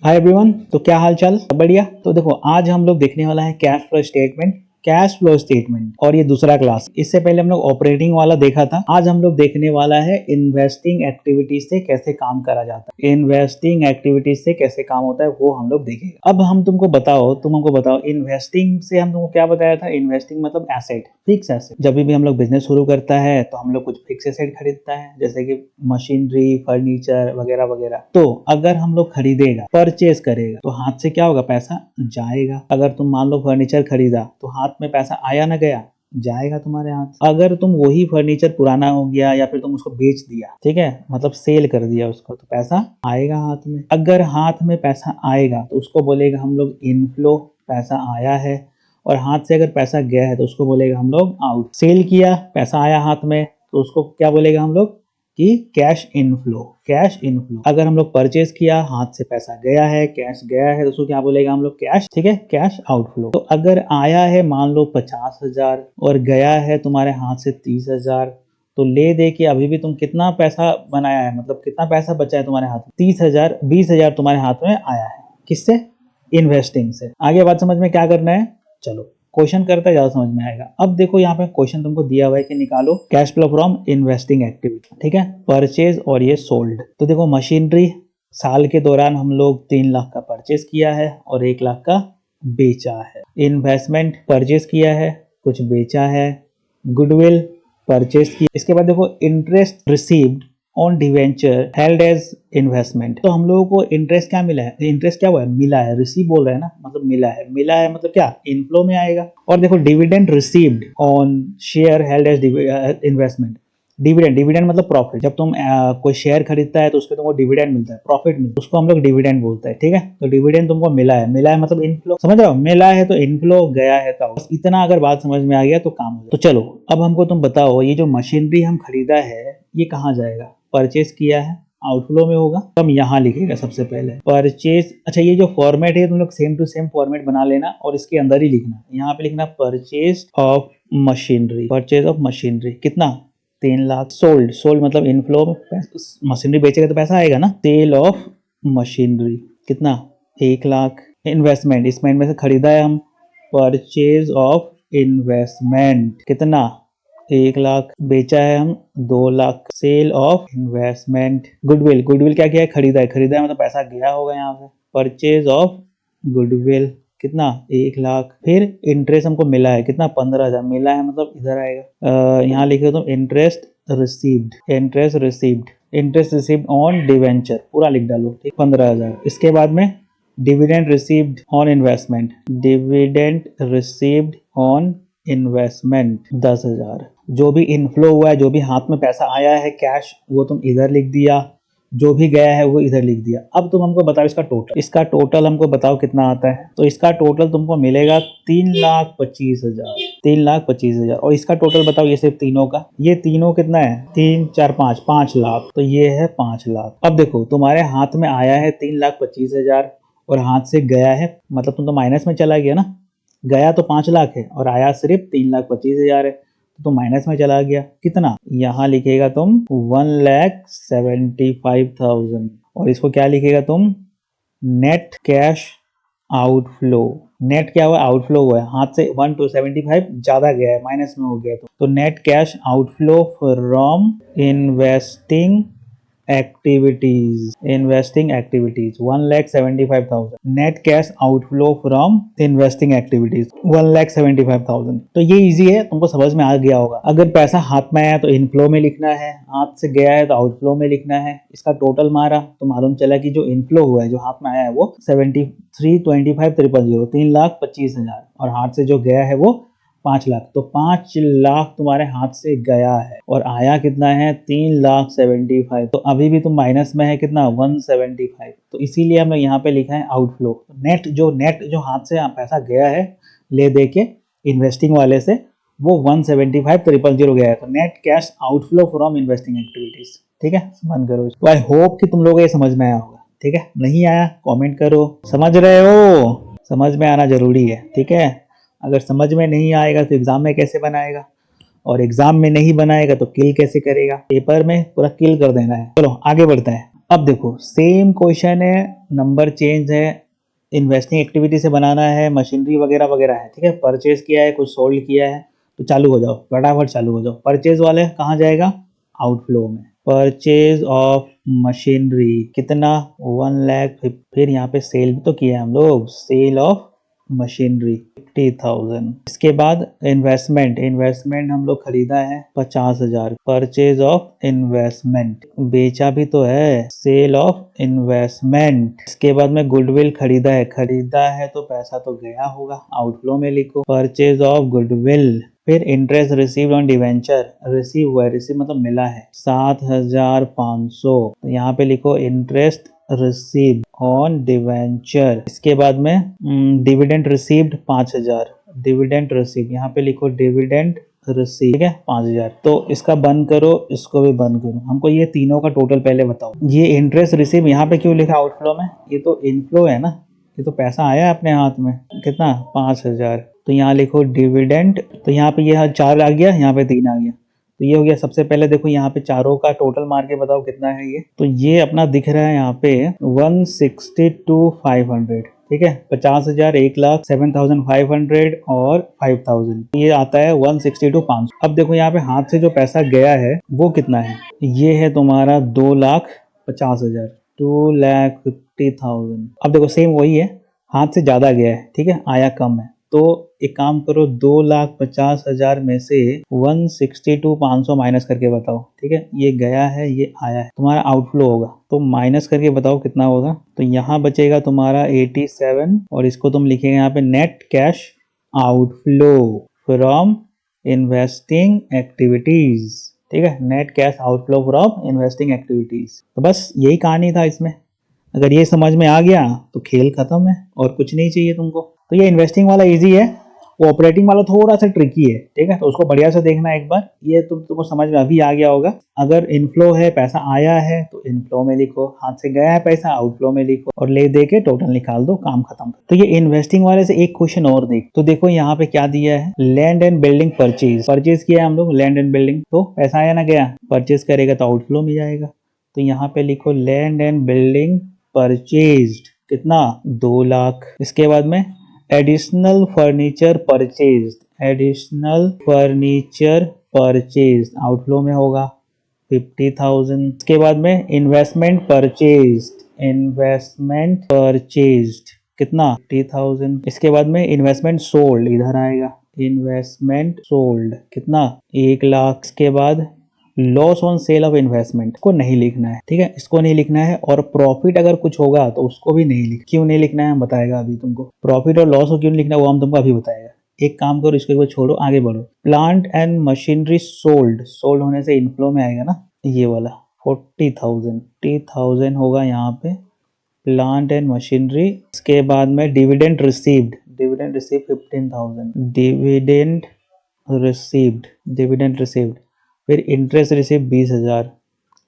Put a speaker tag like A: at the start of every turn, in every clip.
A: Hi everyone. तो क्या हाल चाल, सब बढ़िया। तो देखो आज हम लोग देखने वाला है कैश फ्लो स्टेटमेंट और ये दूसरा क्लास। इससे पहले हम लोग ऑपरेटिंग वाला देखा था। आज हम लोग देखने वाला है इन्वेस्टिंग एक्टिविटीज से कैसे काम करा जाता है। इन्वेस्टिंग एक्टिविटीज से कैसे काम होता है वो हम लोग देखेंगे। अब तुम हमको बताओ इन्वेस्टिंग से हम तुमको क्या बताया था। इन्वेस्टिंग मतलब एसेट, फिक्स एसेट। जब भी हम लोग बिजनेस शुरू करता है तो हम लोग कुछ फिक्स एसेट खरीदता है, जैसे कि मशीनरी, फर्नीचर वगैरह वगैरह। तो अगर हम लोग खरीदेगा, परचेज करेगा, तो हाथ से क्या होगा, पैसा जाएगा। अगर तुम मान लो फर्नीचर खरीदा तो हाथ में पैसा आया ना गया, जाएगा तुम्हारे हाथ। अगर तुम वही फर्नीचर पुराना हो गया या फिर तुम उसको बेच दिया, ठीक है, मतलब सेल कर दिया उसको, तो पैसा आएगा हाथ में। अगर हाथ में पैसा आएगा तो उसको बोलेगा हम लोग इनफ्लो, पैसा आया है। और हाथ से अगर पैसा गया है तो उसको बोलेगा हम लोग आउट। सेल किया, पैसा आया हाथ में, तो उसको क्या बोलेगा हम लोग कि कैश इनफ्लो। Cash inflow. अगर हम लोग परचेज किया, हाथ से पैसा गया है, कैश गया है, तो उसको क्या बोलेगा हम लोग कैश, ठीक है, कैश आउटफ्लो। तो अगर आया है मान लो 50,000 और गया है तुम्हारे हाथ से 30,000, तो ले दे के अभी भी तुम कितना पैसा बनाया है, मतलब कितना पैसा बचा है तुम्हारे हाथ में, 30,000, 20,000 तुम्हारे हाथ में आया है। किससे? इन्वेस्टिंग से। आगे बात समझ में क्या करना है, चलो क्वेश्चन करता है, ज्यादा समझ में आएगा। अब देखो यहाँ पे क्वेश्चन तुमको दिया हुआ है कि निकालो cash flow from investing activity, ठीक है, परचेज और ये सोल्ड। तो देखो मशीनरी साल के दौरान हम लोग 3 लाख का परचेज किया है और 1 लाख का बेचा है। इन्वेस्टमेंट परचेज किया है, कुछ बेचा है। गुडविल परचेज की। इसके बाद देखो interest received on debenture held as investment. तो हम लोगों को इंटरेस्ट क्या मिला है, इंटरेस्ट क्या हुआ है, मिला है। रिसीव बोल रहे हैं ना, मतलब मिला है। मिला है मतलब क्या, इनफ्लो में आएगा। और देखो dividend received on share held as investment. Dividend, dividend मतलब प्रॉफिट। जब तुम कोई शेयर खरीदता है तो उसके तुमको डिविडेंड मिलता है, प्रॉफिट मिलता है, उसको हम लोग डिविडेंड बोलते हैं, ठीक है। तो डिविडेंड तुमको मिला है, मिला है मतलब इनफ्लो, समझ रहे हो, मिला है तो इनफ्लो, गया है तो बस इतना अगर बात समझ में आ गया तो काम हो जाए। तो चलो अब हमको तुम बताओ, ये जो मशीनरी हम खरीदा है ये कहाँ जाएगा, परचेज किया है, आउटफ्लो में होगा। तो हम यहाँ लिखेगा सबसे पहले परचेज। अच्छा ये जो फॉर्मेट है तुम लोग सेम टू सेम फॉर्मेट बना लेना और इसके अंदर ही लिखना। यहाँ पे लिखना purchase of machinery, purchase of machinery कितना, 3 लाख। सोल्ड, सोल्ड मतलब इनफ्लो, मशीनरी बेचेगा तो पैसा आएगा ना। सेल ऑफ मशीनरी कितना, 1 लाख। इन्वेस्टमेंट, इसमें में से खरीदा है हम, परचेज ऑफ इन्वेस्टमेंट कितना, 1 लाख। बेचा है हम 2 lakh. Sale of investment. Goodwill, goodwill क्या किया है, खरीदा है। खरीदा है मतलब पैसा गया होगा यहाँ पे। परचेज ऑफ गुडविल कितना, 1 लाख। फिर इंटरेस्ट हमको मिला है कितना, 15,000 मिला है, मतलब इधर आएगा। यहाँ लिखे तुम interest received, interest received, interest received on debenture, पूरा लिख डालो, ठीक, 15,000। इसके बाद में dividend received on investment, dividend received on investment 10,000। जो भी इनफ्लो हुआ है, जो भी हाथ में पैसा आया है कैश, वो तुम इधर लिख दिया, जो भी गया है वो इधर लिख दिया। अब तुम हमको बताओ इसका टोटल, इसका टोटल हमको बताओ कितना आता है। तो इसका टोटल तुमको मिलेगा 3,25,000, 3,25,000। और इसका टोटल बताओ, ये सिर्फ तीनों का, ये तीनों कितना है, 3, 4, 5, 5 लाख। तो ये है 5 लाख। अब देखो तुम्हारे हाथ में आया है 3,25,000 और हाथ से गया है, मतलब तुम तो माइनस में चला गया ना। गया तो 5 लाख है और आया सिर्फ 3,25,000 है, तो माइनस में चला गया। कितना, यहाँ लिखेगा तुम 1,75,000 और इसको क्या लिखेगा तुम, नेट कैश आउटफ्लो। नेट क्या हुआ, आउटफ्लो हुआ है, हाथ से 1,275 ज्यादा गया है, माइनस में हो गया। तो net cash outflow from investing activities, investing activities 1,75,000। Net cash outflow from investing activities 1,75,000। तो ये इजी है, तुमको समझ में आ गया होगा। अगर पैसा हाथ में आया तो इनफ्लो में लिखना है, हाथ से गया है तो आउटफ्लो में लिखना है। इसका टोटल मारा तो मालूम चला कि जो इनफ्लो हुआ है, जो हाथ में आया है वो 73,25,000, 3,25,000, और हाथ से जो गया है वो 5 लाख। तो 5 लाख तुम्हारे हाथ से गया है और आया कितना है, 3,75,000। तो अभी भी तुम माइनस में है कितना, 175। तो इसीलिए हमने यहाँ पे लिखा है आउटफ्लो। नेट जो हाथ से पैसा गया है ले दे के इन्वेस्टिंग वाले से, वो 175,000 गया है। तो net cash outflow from investing activities, ठीक है, बंद करो। तो आई होप कि तुम लोगों को ये समझ में आया होगा, ठीक है। नहीं आया कमेंट करो, समझ रहे हो, समझ में आना जरूरी है, ठीक है। अगर समझ में नहीं आएगा तो एग्जाम में कैसे बनाएगा, और एग्जाम में नहीं बनाएगा तो किल कैसे करेगा, पेपर में पूरा किल कर देना है। चलो आगे बढ़ते हैं। अब देखो सेम क्वेश्चन है, नंबर चेंज है, इन्वेस्टिंग एक्टिविटी से बनाना है, मशीनरी वगैरह वगैरह है, ठीक है। परचेज किया है, कुछ सोल्ड किया है, तो चालू हो जाओ, फटाफट चालू हो जाओ। परचेज वाले कहाँ जाएगा, आउटफ्लो में। परचेज ऑफ मशीनरी कितना, 1 लाख। फिर यहाँ पे सेल भी तो किया है हम लोग, सेल ऑफ मशीनरी 50,000। इसके बाद इन्वेस्टमेंट, इन्वेस्टमेंट हम लोग खरीदा है 50,000। परचेज ऑफ इन्वेस्टमेंट बेचा भी तो है, सेल ऑफ इन्वेस्टमेंट। इसके बाद में गुडविल खरीदा है तो पैसा तो गया होगा, आउटफ्लो में लिखो, परचेज ऑफ गुडविल। फिर interest receive on debenture, receive हुआ है, रिसीव मतलब मिला है 7,500, तो यहाँ पे लिखो इंटरेस्ट रिसीव ऑन डिवेंचर। इसके बाद में डिविडेंड रिसीव्ड 5,000, डिविडेंड रिसीव, यहाँ पे लिखो डिविडेंड रिसीव, ठीक है 5,000। तो इसका बंद करो, इसको भी बंद करो, हमको ये तीनों का टोटल पहले बताओ। ये इंटरेस्ट रिसीव यहाँ पे क्यों लिखा आउटफ्लो में, ये तो इनफ्लो है ना, ये तो पैसा आया अपने हाथ में, कितना 5,000। तो यहाँ लिखो डिविडेंड, तो यहाँ पे ये 4 आ गया, यहाँ पे 3 आ गया, तो ये हो गया। सबसे पहले देखो यहाँ पे चारों का टोटल मार के बताओ कितना है ये, तो ये अपना दिख रहा है यहाँ पे 162,500, ठीक है। 50,000, 1,00,000, 7,500 और 5,000, ये आता है 162,500। अब देखो यहाँ पे हाथ से जो पैसा गया है वो कितना है, ये है तुम्हारा 2,50,000, 2,50,000। अब देखो सेम वही है, हाथ से ज्यादा गया है, ठीक है, आया कम है। तो एक काम करो, 2,50,000 में से 162,500 माइनस करके बताओ, ठीक है। ये गया है, ये आया है, तुम्हारा आउटफ्लो होगा, तो माइनस करके बताओ कितना होगा। तो यहाँ बचेगा तुम्हारा 87, और इसको तुम लिखेंगे यहाँ पे net cash outflow from investing activities, ठीक है, net cash outflow from investing activities. तो बस यही कहानी था इसमें, अगर ये समझ में आ गया तो खेल खत्म है, और कुछ नहीं चाहिए तुमको। तो ये इन्वेस्टिंग वाला इजी है, वो ऑपरेटिंग वाला थोड़ा सा ट्रिकी है, ठीक है, तो उसको बढ़िया से देखना एक बार, ये तुमको समझ में अभी आ गया होगा। अगर इनफ्लो है, पैसा आया है तो इनफ्लो में लिखो, हाथ से गया है पैसा आउटफ्लो में लिखो, और ले दे के टोटल निकाल दो, काम खत्म। तो ये इन्वेस्टिंग वाले से एक क्वेश्चन और देख, तो देखो यहाँ पे क्या दिया है, land and building purchase, purchase किया है हम लोग लैंड एंड बिल्डिंग, तो पैसा आया ना गया, परचेज करेगा तो आउटफ्लो में जाएगा। तो यहाँ पे लिखो लैंड एंड बिल्डिंग परचेज्ड, कितना 2 लाख। इसके बाद में additional furniture purchase, additional furniture purchase outflow में होगा 50,000। इसके बाद में इन्वेस्टमेंट परचेज, इन्वेस्टमेंट परचेज्ड कितना 50,000। इसके बाद में इन्वेस्टमेंट सोल्ड, इधर आएगा, इन्वेस्टमेंट सोल्ड कितना 1 लाख। इसके बाद loss on sale of investment को नहीं लिखना है, ठीक है, इसको नहीं लिखना है। और प्रॉफिट अगर कुछ होगा तो उसको भी नहीं लिख, क्यों नहीं लिखना है हम बताएगा अभी तुमको, प्रॉफिट और लॉस को क्यों नहीं लिखना है वो हम तुमको अभी बताएगा। एक काम करो, इसको एक बार छोड़ो, आगे बढ़ो। Plant and machinery sold, sold होने से इनफ्लो में आएगा ना ये वाला 40,000 होगा यहाँ पे प्लांट एंड मशीनरी। इसके बाद में dividend received, dividend receive 15,000, dividend received, dividend received. फिर इंटरेस्ट रिसीव 20,000,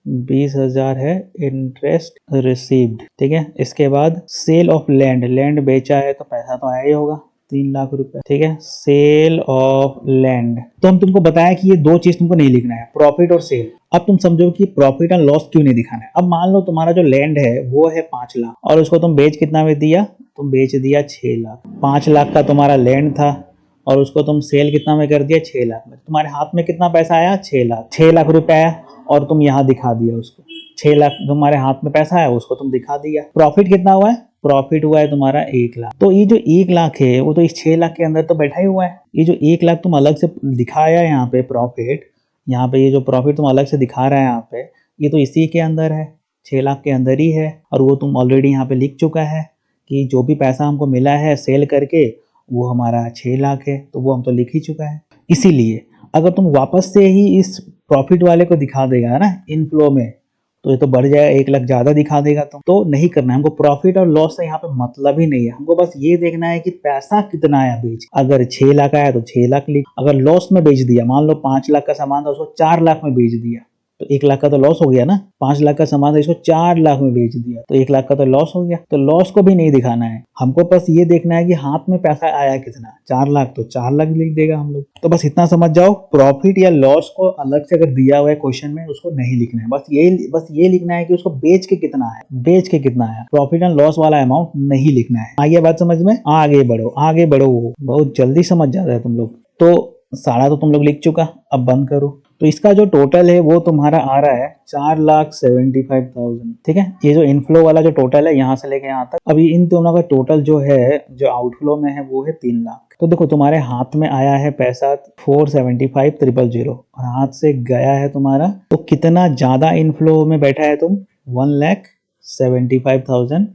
A: 20,000 है इंटरेस्ट रिसीव्ड, ठीक है। इसके बाद सेल ऑफ लैंड, लैंड बेचा है तो पैसा तो आया ही होगा 3 लाख रुपए, ठीक है, सेल ऑफ लैंड। तो हम तुमको बताया कि ये दो चीज तुमको नहीं लिखना है, प्रॉफिट और सेल। अब तुम समझो कि प्रॉफिट एंड लॉस क्यों नहीं दिखाना है। अब मान लो तुम्हारा जो लैंड है वो है 5 लाख, और उसको तुम बेच कितना में दिया, तुम बेच दिया 6 लाख। 5 लाख का तुम्हारा लैंड था, और उसको तुम सेल कितना में कर दिया 6 लाख में। तुम्हारे हाथ में कितना पैसा आया 6 लाख, 6 लाख रुपए आया, और तुम यहाँ दिखा दिया उसको 6 लाख तुम्हारे हाथ में पैसा है, उसको तुम दिखा दिया। प्रॉफिट कितना हुआ है, प्रॉफिट हुआ है तुम्हारा 1 लाख। तो ये जो 1 लाख है वो तो इस 6 लाख के अंदर तो बैठा ही हुआ है। ये जो 1 लाख तुम अलग से दिखाया यहाँ पे प्रॉफिट, यहाँ पे ये जो प्रॉफिट तुम अलग से दिखा रहा है यहाँ पे, ये तो इसी के अंदर है, 6 लाख के अंदर ही है। और वो तुम ऑलरेडी यहाँ पे लिख चुका है कि जो भी पैसा हमको मिला है सेल करके वो हमारा 6 लाख है, तो वो हम तो लिख ही चुका है। इसीलिए अगर तुम वापस से ही इस प्रॉफिट वाले को दिखा देगा ना इनफ्लो में, तो ये तो बढ़ जाएगा, 1 लाख ज्यादा दिखा देगा। तो नहीं करना है हमको, प्रॉफिट और लॉस से यहाँ पे मतलब ही नहीं है। हमको बस ये देखना है कि पैसा कितना आया बेच, अगर 6 लाख आया तो 6 लाख लिख, अगर लॉस में बेच दिया, मान लो 5 लाख का सामान था उसको 4 लाख में बेच दिया, तो 1 लाख का तो लॉस हो गया ना। 5 लाख का सामान था, इसको 4 लाख में बेच दिया तो 1 लाख का तो लॉस हो गया। तो लॉस को भी नहीं दिखाना है हमको, बस ये देखना है कि हाथ में पैसा आया कितना, 4 लाख तो 4 लाख लिख देगा हम लोग। तो बस इतना समझ जाओ, प्रॉफिट या लॉस को अलग से अगर दिया हुआ है क्वेश्चन में उसको नहीं लिखना है, बस ये लिखना है कि उसको बेच के कितना है, प्रॉफिट एंड लॉस वाला अमाउंट नहीं लिखना है। आइए बात समझ में, आगे बढ़ो, बहुत जल्दी समझ जाता है तुम लोग। तो सारा तो तुम लोग लिख चुका, अब बंद करो। तो इसका जो टोटल है वो तुम्हारा आ रहा है 4,75,000, ठीक है। ये जो इनफ्लो वाला जो टोटल है यहाँ से लेके यहाँ तक, अभी इन दोनों का टोटल जो है, जो आउटफ्लो में है वो है 3 लाख। तो देखो तुम्हारे हाथ में आया है पैसा 475,000 और हाथ से गया है तुम्हारा, तो कितना ज्यादा इनफ्लो में बैठा है तुम, 1,75,000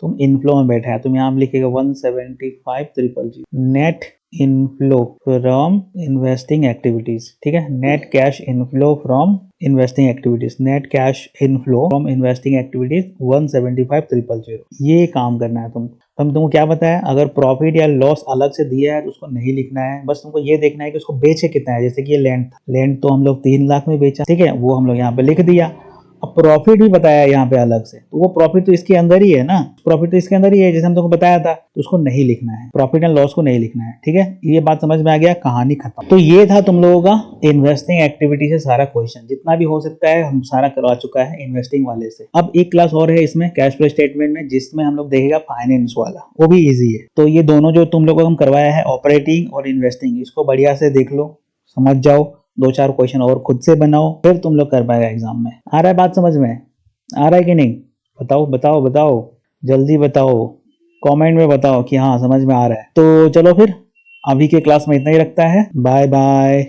A: तुम इनफ्लो में बैठा है। तुम यहाँ लिखेगा 175,000 net inflow from investing activities, ठीक है। Net cash inflow from investing activities, net cash inflow from investing activities 175,000। ये काम करना है तुमको क्या बताया, अगर प्रॉफिट या लॉस अलग से दिया है तो उसको नहीं लिखना है, बस तुमको ये देखना है कि उसको बेचे कितना है। जैसे कि ये लैंड तो हम लोग 3 लाख में बेचा, ठीक है, वो हम लोग यहाँ पे लिख दिया। अब प्रॉफिट भी बताया यहाँ पे अलग से, तो वो प्रॉफिट तो इसके अंदर ही है ना, प्रॉफिट तो इसके अंदर ही है जैसे हम तुमको बताया था, तो उसको नहीं लिखना है, प्रॉफिट एंड लॉस को नहीं लिखना है, ठीक है। ये बात समझ में आ गया, कहानी खत्म। तो ये था तुम लोगों का इन्वेस्टिंग एक्टिविटी से सारा क्वेश्चन, जितना भी हो सकता है हम सारा करवा चुका है इन्वेस्टिंग वाले से। अब एक क्लास और है इसमें कैश फ्लो स्टेटमेंट में, जिसमें हम लोग देखेगा फाइनेंस वाला, वो भी इजी है। तो ये दोनों जो तुम लोगों को हम करवाया है, ऑपरेटिंग और इन्वेस्टिंग, इसको बढ़िया से देख लो, समझ जाओ, 2-4 क्वेश्चन और खुद से बनाओ, फिर तुम लोग कर पाएगा एग्जाम में। आ रहा है बात समझ में, आ रहा है कि नहीं? बताओ, जल्दी बताओ, कमेंट में बताओ कि हाँ समझ में आ रहा है। तो चलो फिर अभी के क्लास में इतना ही रखता है, बाय बाय।